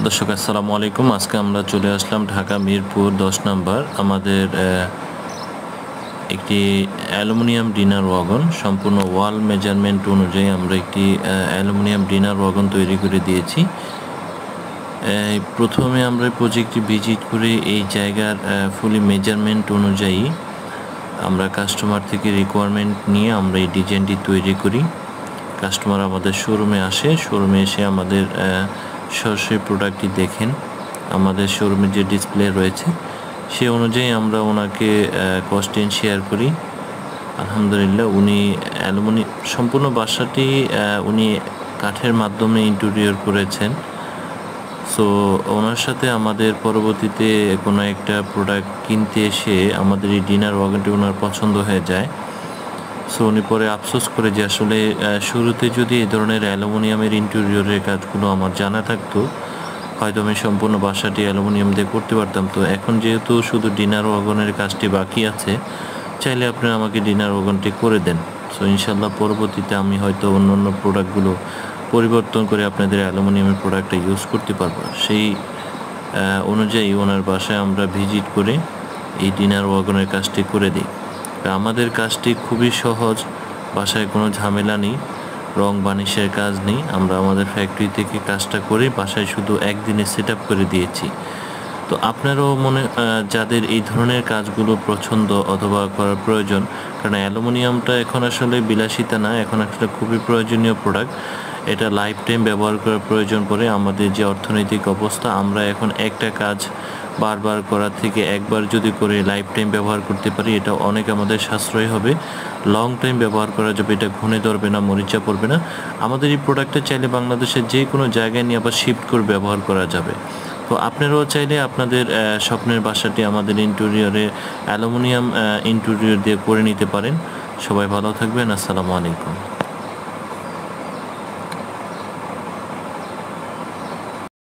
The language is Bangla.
দর্শক আসসালামু আলাইকুম। আজকে আমরা চলে আসলাম ঢাকা মিরপুর 10 নম্বর। আমাদের একটি অ্যালুমিনিয়াম ডিনার ওয়াগন সম্পূর্ণ ওয়াল মেজারমেন্ট অনুযায়ী আমরা একটি অ্যালুমিনিয়াম ডিনার ওয়াগন তৈরি করে দিয়েছি। প্রথমে আমরা প্রজেক্টটি ভিজিট করে এই জায়গার ফুলি মেজারমেন্ট অনুযায়ী আমরা কাস্টমার থেকে রিকোয়ারমেন্ট নিয়ে আমরা এই ডিজাইনটি তৈরি করি। কাস্টমার আমাদের শোরুমে আসে, শোরুমে এসে আমাদের সরাসরি প্রোডাক্টটি দেখেন। আমাদের শোরুমে যে ডিসপ্লে রয়েছে সে অনুযায়ী আমরা ওনাকে কস্টিং শেয়ার করি। আলহামদুলিল্লাহ উনি সম্পূর্ণ বাসাটি উনি কাঠের মাধ্যমে ইন্টেরিয়র করেছেন। সো ওনার সাথে আমাদের পরবর্তীতে কোনো একটা প্রোডাক্ট কিনতে এসে আমাদের এই ডিনার ওয়াগনটি ওনার পছন্দ হয়ে যায়। সো উনি পরে আফসোস করে যে আসলে শুরুতে যদি এই ধরনের অ্যালুমিনিয়ামের ইন্টেরিয়রের কাজগুলো আমার জানা থাকতো, হয়তো আমি সম্পূর্ণ বাসাটি অ্যালুমিনিয়াম দিয়ে করতে পারতাম। তো এখন যেহেতু শুধু ডিনার ওয়াগনের কাজটি বাকি আছে, চাইলে আপনি আমাকে ডিনার ওয়াগনটি করে দেন। সো ইনশাল্লাহ পরবর্তীতে আমি হয়তো অন্য অন্য প্রোডাক্টগুলো পরিবর্তন করে আপনাদের অ্যালুমিনিয়ামের প্রোডাক্টটা ইউজ করতে পারবো। সেই অনুযায়ী ওনার বাসায় আমরা ভিজিট করে এই ডিনার ওয়াগনের কাজটি করে দিই। আমাদের কাজটি খুবই সহজ, বাসায় কোনো ঝামেলা নেই, রং বানিশের কাজ নেই। আমরা আমাদের ফ্যাক্টরি থেকে কাজটা করে বাসায় শুধু একদিনে সেট আপ করে দিয়েছি। তো আপনারাও যাদের এই ধরনের কাজগুলো পছন্দ অথবা করার প্রয়োজন, কারণ অ্যালুমিনিয়ামটা এখন আসলে বিলাসিতা না, এখন আসলে খুবই প্রয়োজনীয় প্রোডাক্ট। এটা লাইফ টাইম ব্যবহার করার প্রয়োজন পড়ে। আমাদের যে অর্থনৈতিক অবস্থা, আমরা এখন একটা কাজ বারবার করার থেকে একবার যদি করে লাইফ টাইম ব্যবহার করতে পারি, এটা অনেক আমাদের সাশ্রয় হবে, লং টাইম ব্যবহার করা যাবে, এটা ঘুণে ধরবে না, মরিচা পড়বে না। আমাদের এই প্রোডাক্টটা চাইলে বাংলাদেশের যে কোনো জায়গায় নিয়ে আবার শিফট করে ব্যবহার করা যাবে। তো আপনারাও চাইলে আপনাদের স্বপ্নের বাসাটি আমাদের ইন্টেরিয়রে অ্যালুমিনিয়াম ইন্টেরিয়র দিয়ে করে নিতে পারেন। সবাই ভালো থাকবেন। আসসালামু আলাইকুম।